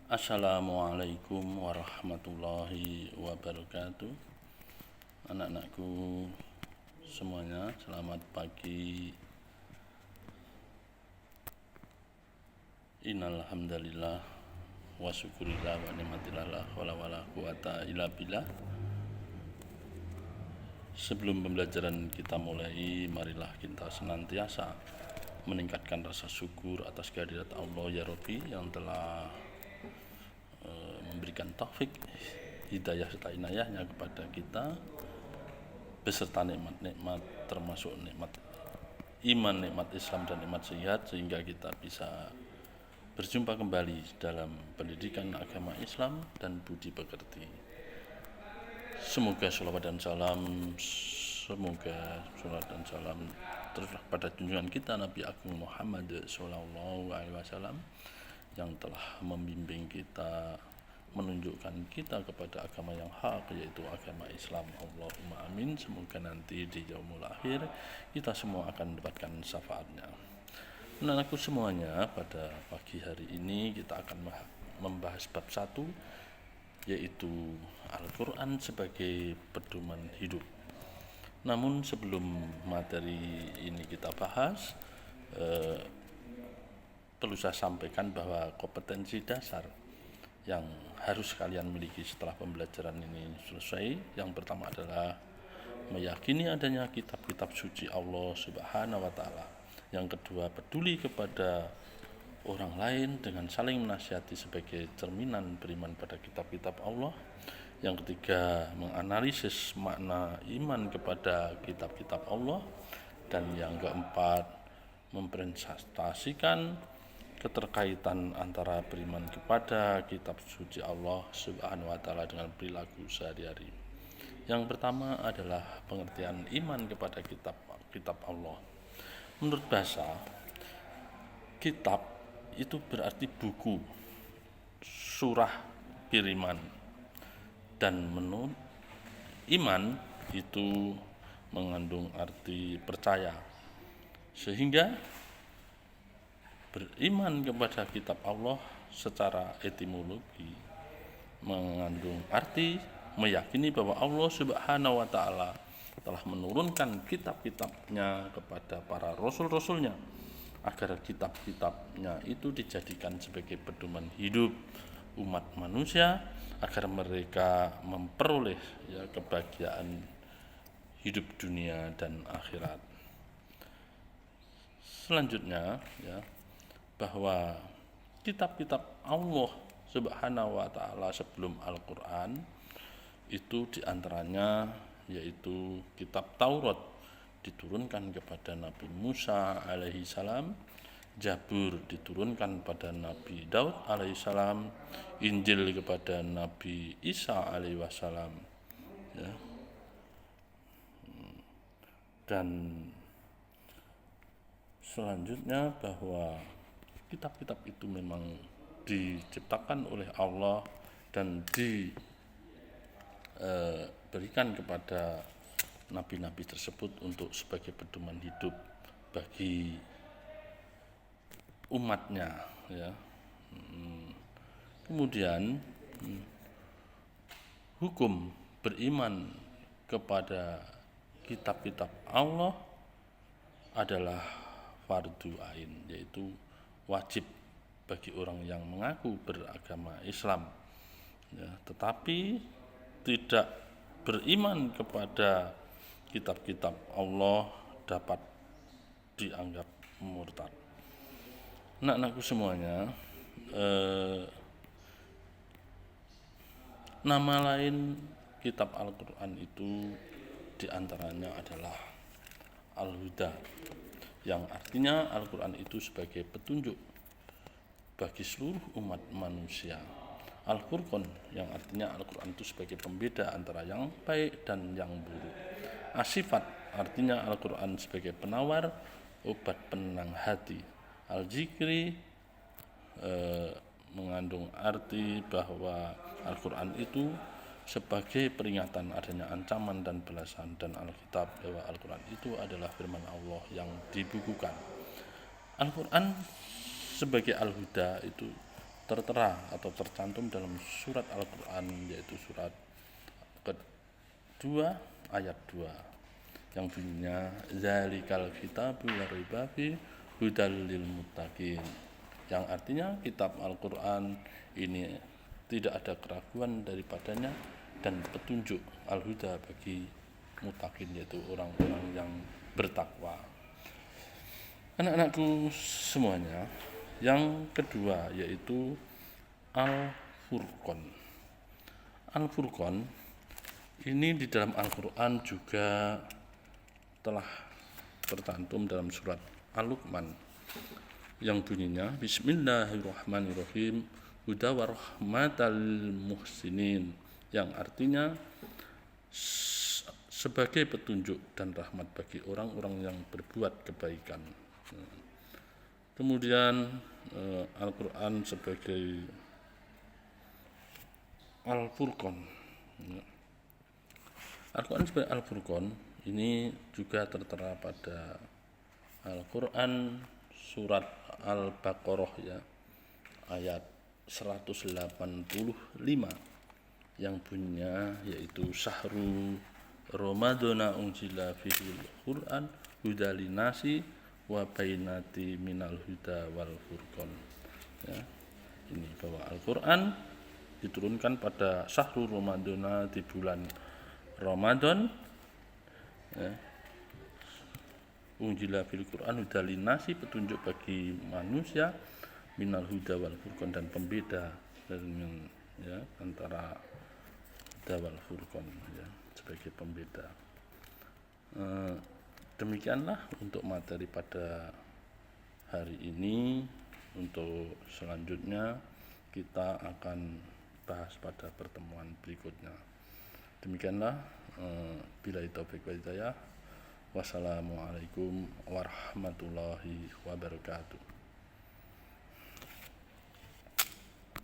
Assalamualaikum warahmatullahi wabarakatuh. Anak-anakku semuanya, selamat pagi. Innal hamdalillah wa syukurillah wa ni'matillah la haula wala quwata illa billah. Sebelum pembelajaran kita mulai, marilah kita senantiasa meningkatkan rasa syukur atas kehadirat Allah ya Rabbi yang telah memberikan taufik, hidayah serta inayahnya kepada kita beserta nikmat-nikmat termasuk nikmat iman, nikmat Islam dan nikmat sehat, sehingga kita bisa berjumpa kembali dalam pendidikan agama Islam dan budi pekerti. Semoga salawat dan salam teruslah pada junjungan kita Nabi Agung Muhammad Sallallahu Alaihi Wasallam yang telah membimbing kita, menunjukkan kita kepada agama yang hak, yaitu agama Islam. Allahumma amin. Semoga nanti di yaumul akhir kita semua akan mendapatkan syafaatnya. Anak-anakku semuanya, pada pagi hari ini kita akan membahas bab 1, yaitu Al-Quran sebagai pedoman hidup. Namun sebelum materi ini kita bahas, perlu saya sampaikan bahwa kompetensi dasar yang harus kalian miliki setelah pembelajaran ini selesai, yang pertama adalah meyakini adanya kitab-kitab suci Allah Subhanahu wa Ta'ala. Yang kedua, peduli kepada orang lain dengan saling menasihati sebagai cerminan beriman pada kitab-kitab Allah. Yang ketiga, menganalisis makna iman kepada kitab-kitab Allah. Dan yang keempat, mempresentasikan keterkaitan antara beriman kepada kitab suci Allah Subhanahu wa Ta'ala dengan perilaku sehari-hari. Yang pertama adalah pengertian iman kepada kitab Allah. Menurut bahasa, kitab itu berarti buku, surah, kiriman. Dan menurut iman itu mengandung arti percaya, sehingga beriman kepada kitab Allah secara etimologi mengandung arti meyakini bahwa Allah Subhanahu wa Ta'ala telah menurunkan kitab-kitabnya kepada para rasul-rasulnya agar kitab-kitabnya itu dijadikan sebagai pedoman hidup umat manusia, agar mereka memperoleh kebahagiaan hidup dunia dan akhirat. Selanjutnya bahwa kitab-kitab Allah Subhanahu wa Ta'ala sebelum Al-Quran itu diantaranya yaitu kitab Taurat diturunkan kepada Nabi Musa alaihi salam, Zabur diturunkan pada Nabi Daud alaihi salam, Injil kepada Nabi Isa alaihi wasallam, dan selanjutnya bahwa kitab-kitab itu memang diciptakan oleh Allah dan diberikan kepada nabi-nabi tersebut untuk sebagai pedoman hidup bagi umatnya. Kemudian hukum beriman kepada kitab-kitab Allah adalah fardu ain, yaitu wajib bagi orang yang mengaku beragama Islam, tetapi tidak beriman kepada kitab-kitab Allah dapat dianggap murtad. Anak-anakku semuanya, nama lain kitab Al-Quran itu diantaranya adalah Al-Huda, yang artinya Al-Quran itu sebagai petunjuk bagi seluruh umat manusia. Al-Furqan, yang artinya Al-Quran itu sebagai pembeda antara yang baik dan yang buruk. As-Sifat, artinya Al-Quran sebagai penawar, obat penenang hati. Al-Zikri mengandung arti bahwa Al-Quran itu sebagai peringatan adanya ancaman dan balasan, dan Alkitab bahwa Al-Quran itu adalah firman Allah yang dibukukan. Al-Quran sebagai Al-Huda itu tertera atau tercantum dalam surat Al-Quran, yaitu surat kedua ayat 2 yang bunyinya zalikal kitabu la raiba fi hudal lil muttaqin, yang artinya kitab Al-Quran ini tidak ada keraguan daripadanya dan petunjuk al-huda bagi muttaqin, yaitu orang-orang yang bertakwa. Anak-anakku semuanya, yang kedua yaitu Al-Furqan. Al-Furqan ini di dalam Al-Quran juga telah tercantum dalam surat Al-Luqman yang bunyinya Bismillahirrahmanirrahim huda wa rahmatal muhsinin, yang artinya sebagai petunjuk dan rahmat bagi orang-orang yang berbuat kebaikan. Kemudian Al-Quran sebagai Al-Furqan. Al-Quran sebagai Al-Furqan ini juga tertera pada Al-Quran surat Al-Baqarah ya, ayat 185 yang bunyinya yaitu Sahru Ramadana unzila fihil Quran hudalinasi wa bainati minal huda wal furqan. Ya, ini bahwa Al-Quran diturunkan pada Sahru Ramadana, di bulan Ramadan, ya. Unzila fil Quran hudalinasi, petunjuk bagi manusia, minal huda wal furqan, dan pembeda dengan ya antara huda wal furqan ya, sebagai pembeda. Demikianlah untuk materi pada hari ini. Untuk selanjutnya kita akan bahas pada pertemuan berikutnya. Demikianlah, billahi taufiq wal hidayah. Wassalamualaikum warahmatullahi wabarakatuh.